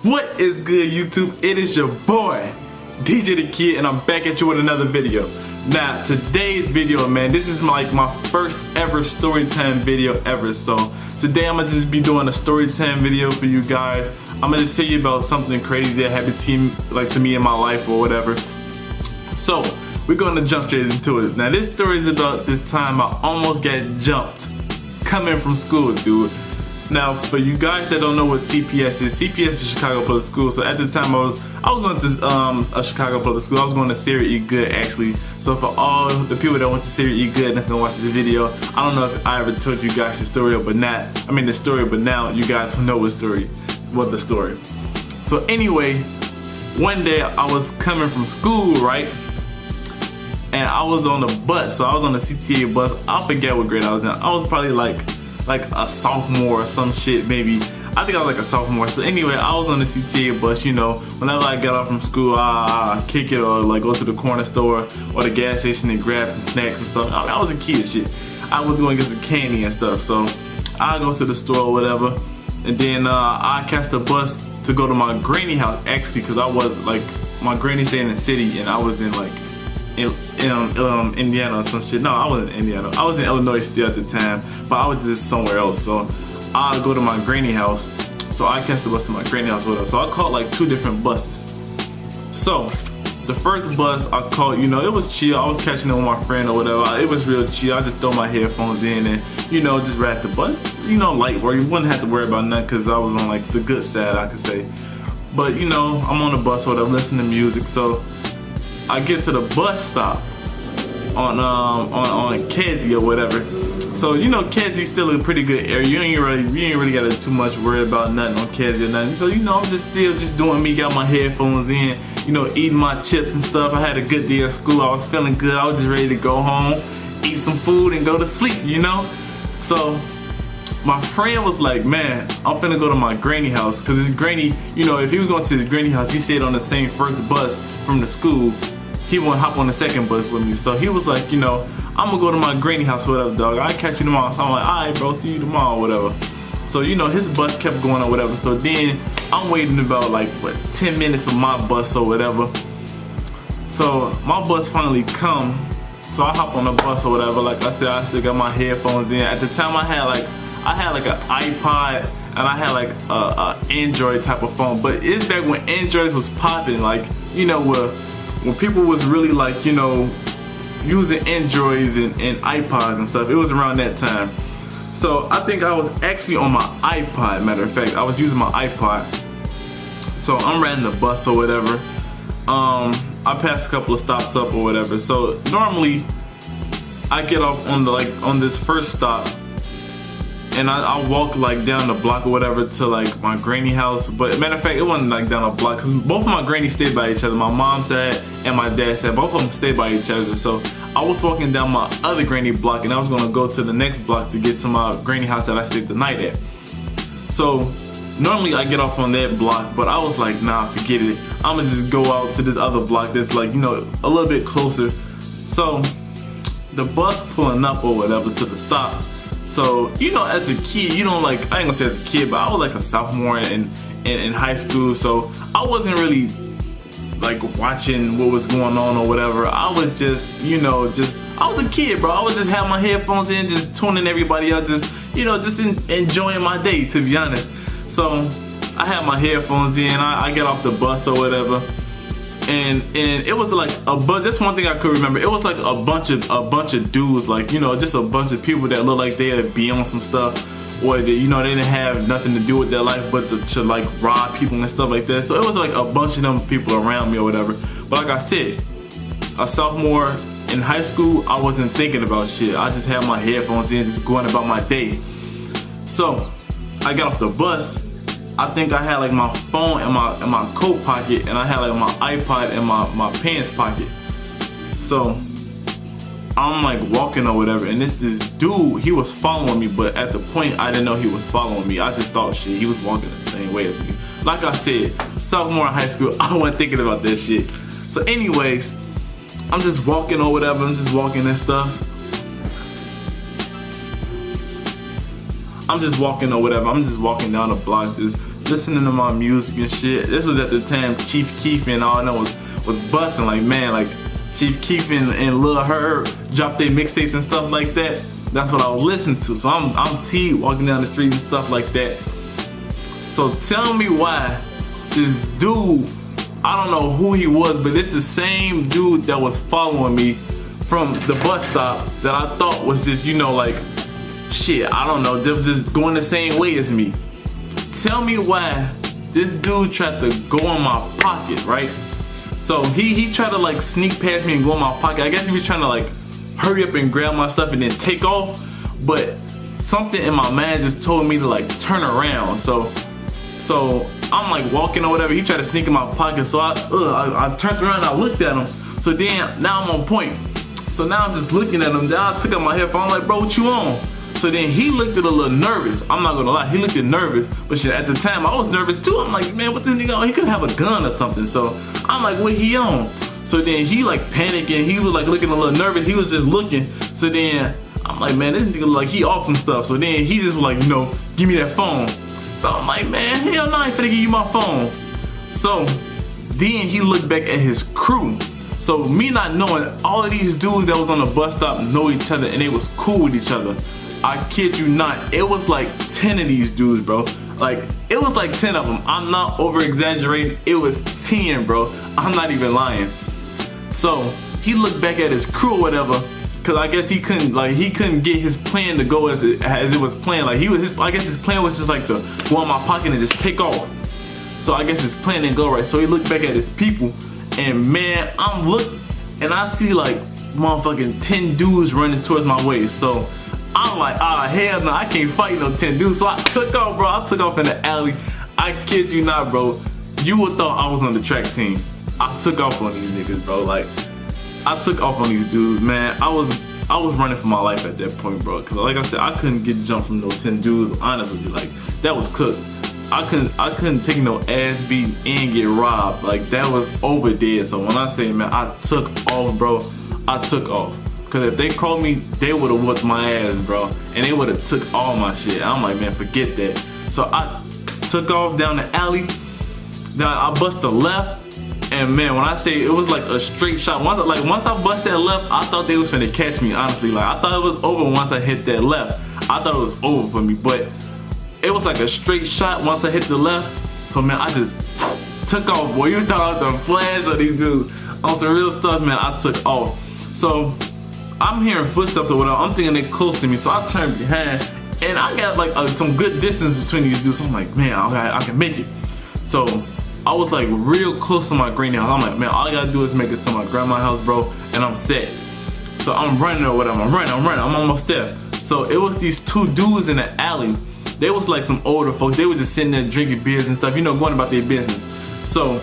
What is good, YouTube? It is your boy DJ the Kid, and I'm back at you with another video. Now today's video, man, this is like my first ever storytime video ever. So today I'm gonna just be doing a storytime video for you guys. I'm gonna tell you about something crazy that happened to me in my life or whatever. So we're gonna jump straight into it. Now this story is about this time I almost got jumped coming from school, dude. Now, for you guys that don't know what CPS is Chicago Public School. So at the time I was going to a Chicago Public School. I was going to Sarah E. Good, actually. So for all the people that went to Sarah E. Good that's gonna watch this video, I don't know if I ever told you guys the story, but now you guys know the story. So anyway, one day I was coming from school, right? And I was on the bus. So I was on the CTA bus. I forget what grade I was in. I was probably like a sophomore or some shit, maybe. I think I was like a sophomore. So anyway, I was on the CTA bus, you know. Whenever I got off from school, I kick it or like go to the corner store or the gas station and grab some snacks and stuff. I mean, I was a kid, shit. I was going to get some candy and stuff. So I go to the store or whatever, and then I catch the bus to go to my granny house, actually, because I was like, my granny stayed in the city and I was in like Indiana or some shit. No, I wasn't in Indiana. I was in Illinois still at the time, but I was just somewhere else. So I go to my granny house. So I catch the bus to my granny house or whatever. So I caught like 2 different buses. So the first bus I caught, you know, it was chill. I was catching it with my friend or whatever. It was real chill. I just throw my headphones in and, you know, just ride the bus. You know, light work. You wouldn't have to worry about nothing because I was on like the good side, I could say. But you know, I'm on the bus or whatever, listening to music. So I get to the bus stop on Kedzie or whatever. So you know, Kedzie's still a pretty good area. You ain't really got too much worry about nothing on Kedzie or nothing. So you know, I'm just doing me, got my headphones in, you know, eating my chips and stuff. I had a good day at school. I was feeling good. I was just ready to go home, eat some food, and go to sleep, you know. So my friend was like, man, I'm finna go to my granny house, because his granny, you know, if he was going to his granny house, he stayed on the same first bus from the school. He wouldn't hop on the second bus with me. So he was like, you know, I'm gonna go to my granny house or whatever, dog. I'll catch you tomorrow. So I'm like, alright, bro, see you tomorrow or whatever. So, you know, his bus kept going or whatever. So then I'm waiting about like, what, 10 minutes for my bus or whatever. So my bus finally come. So I hop on the bus or whatever. Like I said, I still got my headphones in. At the time I had like an iPod and I had like a Android type of phone. But it's back when Androids was popping, like, you know, when people was really like, you know, using Androids and iPods and stuff. It was around that time. So I think I was actually on my iPod, matter of fact. I was using my iPod. So I'm riding the bus or whatever. I passed a couple of stops up or whatever. So normally I get off on this first stop, and I walk like down the block or whatever to like my granny house. But matter of fact, it wasn't like down a block, because both of my grannies stayed by each other. My mom's side and my dad's side, both of them stayed by each other. So I was walking down my other granny block, and I was gonna go to the next block to get to my granny house that I stayed the night at. So normally I get off on that block, but I was like, nah, forget it. I'ma just go out to this other block that's like, you know, a little bit closer. So the bus pulling up or whatever to the stop. So, you know, as a kid, you don't like, I ain't gonna say as a kid, but I was like a sophomore in high school, so I wasn't really like watching what was going on or whatever. I was just, you know, I was a kid, bro. I was just having my headphones in, just tuning everybody out, just, you know, just enjoying my day, to be honest. So I had my headphones in, I get off the bus or whatever. And it was like that's one thing I could remember. It was like a bunch of dudes, like, you know, just a bunch of people that look like they'd be on some stuff, or they, you know, they didn't have nothing to do with their life but to like rob people and stuff like that. So it was like a bunch of them people around me or whatever. But like I said, a sophomore in high school, I wasn't thinking about shit. I just had my headphones in, just going about my day. So I got off the bus. I think I had like my phone in my coat pocket, and I had like my iPod in my pants pocket. So I'm like walking or whatever, and this dude, he was following me, but at the point I didn't know he was following me. I just thought shit, he was walking the same way as me. Like I said, sophomore in high school, I wasn't thinking about that shit. So anyways, I'm just walking or whatever, I'm just walking and stuff. I'm just walking or whatever, I'm just walking down the block, just listening to my music and shit. This was at the time Chief Keef and all I know was busting. Like, man, like Chief Keef and Lil Herb dropped their mixtapes and stuff like that. That's what I was listening to. So I'm T walking down the street and stuff like that. So tell me why this dude, I don't know who he was, but it's the same dude that was following me from the bus stop that I thought was just, you know, like, shit, I don't know, they was just going the same way as me. Tell me why this dude tried to go in my pocket, right? So he tried to like sneak past me and go in my pocket. I guess he was trying to like hurry up and grab my stuff and then take off, but something in my mind just told me to like turn around. So I'm like walking or whatever. He tried to sneak in my pocket, so I turned around and I looked at him. So then now I'm on point. So now I'm just looking at him. Then I took out my headphone. I'm like, bro, what you on? So then he looked a little nervous. I'm not gonna lie, he looked nervous. But shit, at the time I was nervous too. I'm like, man, what this nigga on? He could have a gun or something. So I'm like, what he on? So then he like panicking. He was like looking a little nervous. He was just looking. So then I'm like, man, this nigga look like he off some stuff. So then he just was like, you know, give me that phone. So I'm like, man, hell no, I ain't finna give you my phone. So then he looked back at his crew. So me not knowing, all of these dudes that was on the bus stop know each other and they was cool with each other. I kid you not, it was like 10 of these dudes, bro. Like, it was like 10 of them. I'm not over exaggerating, it was 10, bro. I'm not even lying. So he looked back at his crew or whatever, cause I guess he couldn't get his plan to go as it was planned. Like I guess his plan was just like to go in my pocket and just take off. So I guess his plan didn't go right. So he looked back at his people, and man, I'm looking and I see like motherfucking 10 dudes running towards my way. So I'm like, ah, hell no, I can't fight no 10 dudes. So I took off, bro. I took off in the alley. I kid you not, bro. You would thought I was on the track team. I took off on these niggas, bro. Like, I took off on these dudes, man. I was running for my life at that point, bro. Cause like I said, I couldn't get jumped from those 10 dudes. Honestly, like that was cooked. I couldn't take no ass beat and get robbed. Like that was over dead. So when I say, man, I took off, bro. I took off. Cause if they called me, they would have whooped my ass, bro. And they would have took all my shit. I'm like, man, forget that. So I took off down the alley. Then I bust the left. And man, when I say it was like a straight shot, once I bust that left, I thought they was finna catch me, honestly. Like I thought it was over once I hit that left. I thought it was over for me, but it was like a straight shot once I hit the left. So man, I just took off, boy. You thought I was the flash of these dudes. On some real stuff, man, I took off. So I'm hearing footsteps or whatever. I'm thinking they're close to me, so I turned behind and I got like some good distance between these dudes. So I'm like, man, I can make it. So I was like real close to my granny house. I'm like, man, all I gotta do is make it to my grandma's house, bro, and I'm set. So I'm running or whatever. I'm running. I'm almost there. So it was these two dudes in the alley. They was like some older folks. They were just sitting there drinking beers and stuff, you know, going about their business. So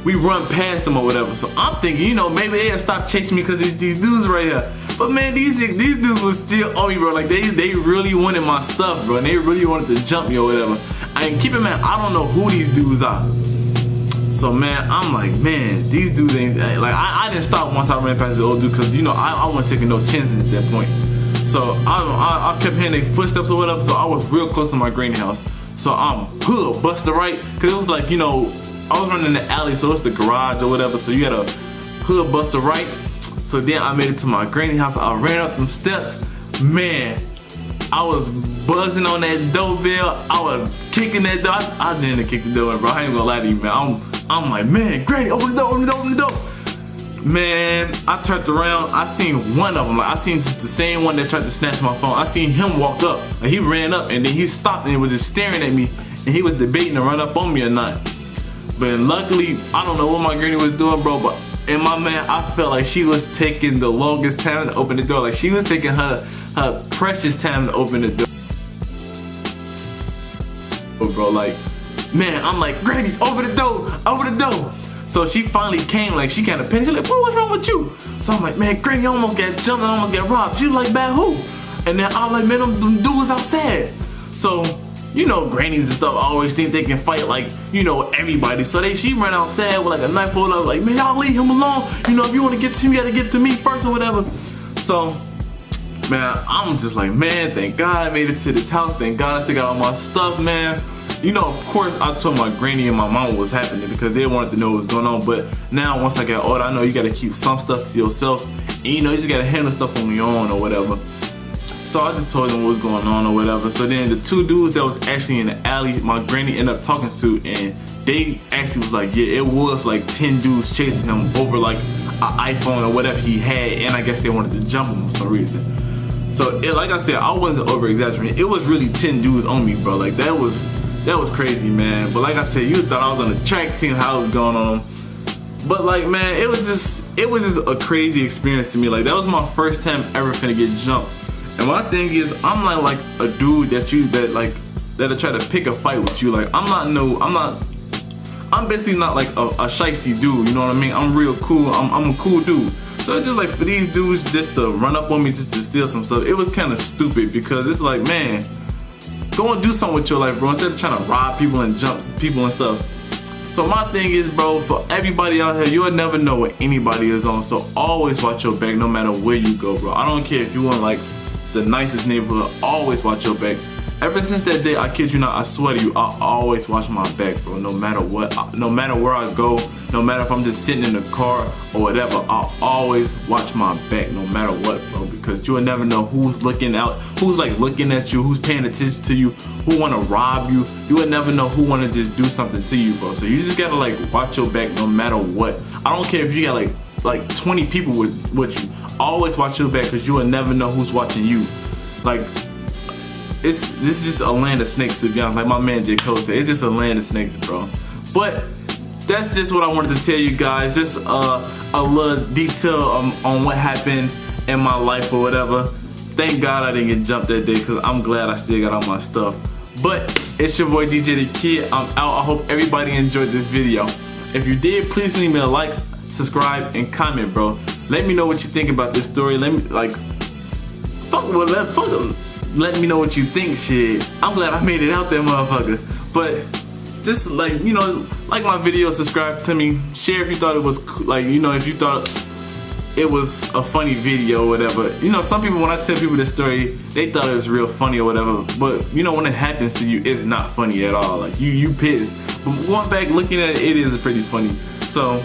we run past them or whatever. So I'm thinking, you know, maybe they'll stop chasing me because these dudes right here. But man, these dudes was still on me, bro. Like they really wanted my stuff, bro. And they really wanted to jump me or whatever. And keep in mind, I don't know who these dudes are. So man, I'm like, man, these dudes ain't like I didn't stop once I ran past the old dude because you know I wasn't taking no chances at that point. So I kept hearing their footsteps or whatever. So I was real close to my granny house. So I'm bust the right, cause it was like, you know, I was running in the alley, so it's the garage or whatever. So you had a hood bust the right. So then I made it to my granny house. I ran up them steps. Man, I was buzzing on that doorbell. I was kicking that door. I didn't kick the door, bro. I ain't gonna lie to you, man. I'm like, man, Granny, open the door, open the door, open the door. Man, I turned around. I seen one of them. Like I seen just the same one that tried to snatch my phone. I seen him walk up. Like he ran up and then he stopped and he was just staring at me. And he was debating to run up on me or not. But luckily, I don't know what my granny was doing, bro. But in my man, I felt like she was taking the longest time to open the door. Like she was taking her precious time to open the door. Bro, like, man, I'm like, Granny, open the door, open the door. So she finally came, like she kind of panicked. She's like, bro, what's wrong with you? So I'm like, man, Granny almost got jumped and almost got robbed. She was like, bad who? And then I'm like, man, them dudes outside. So, you know, grannies and stuff always think they can fight like, you know, everybody. So she ran outside with like a knife pulled up, like, man, y'all leave him alone. You know, if you want to get to him, you got to get to me first or whatever. So, man, I'm just like, man, thank God I made it to this house. Thank God I still got all my stuff, man. you know, of course, I told my granny and my mama what was happening because they wanted to know what was going on. But now, once I got older, I know you gotta keep some stuff to yourself, and you know, you just gotta handle stuff on your own or whatever. So I just told them what was going on or whatever. So then the two dudes that was actually in the alley, my granny ended up talking to, and they actually was like, yeah, it was like 10 dudes chasing him over like an iPhone or whatever he had, and I guess they wanted to jump him for some reason. So like I said, I wasn't over exaggerating. It was really 10 dudes on me, bro. Like that was crazy, man. But like I said, you thought I was on the track team, how it was going on. But like, man, it was just a crazy experience to me. Like that was my first time ever finna get jumped. And my thing is, I'm not like a dude that'll try to pick a fight with you. Like I'm basically not like a shiesty dude, you know what I mean? I'm real cool, I'm a cool dude. So it's just like for these dudes just to run up on me just to steal some stuff, it was kind of stupid because it's like, man, go and do something with your life, bro, instead of trying to rob people and jump people and stuff. So my thing is, bro, for everybody out here, you'll never know what anybody is on, so always watch your back no matter where you go, bro. I don't care if you want like the nicest neighborhood, always watch your back. Ever since that day, I kid you not, I swear to you, I always watch my back, bro. No matter what, no matter where I go, no matter if I'm just sitting in the car or whatever, I always watch my back, no matter what, bro. Because you will never know who's looking out, who's like looking at you, who's paying attention to you, who want to rob you. You will never know who want to just do something to you, bro. So you just gotta like watch your back, no matter what. I don't care if you got like 20 people with you. Always watch your back, because you will never know who's watching you. Like, this is just a land of snakes, to be honest. Like my man J. Cole said, it's just a land of snakes, bro. But that's just what I wanted to tell you guys. Just a little detail on what happened in my life or whatever. Thank God I didn't get jumped that day, because I'm glad I still got all my stuff. But it's your boy DJ the Kid. I'm out. I hope everybody enjoyed this video. If you did, please leave me a like, subscribe, and comment, bro. Let me know what you think about this story. Let me let me know what you think. Shit, I'm glad I made it out there, motherfucker. But just like, you know, like my video, subscribe to me, share if you thought it was like, you know, if you thought it was a funny video or whatever. You know, some people, when I tell people this story, they thought it was real funny or whatever. But you know, when it happens to you, it's not funny at all. Like you pissed. But going back looking at it, it is pretty funny. So,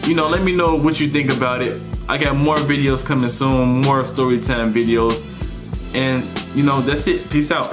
you know, let me know what you think about it. I got more videos coming soon, more story time videos. And, you know, that's it. Peace out.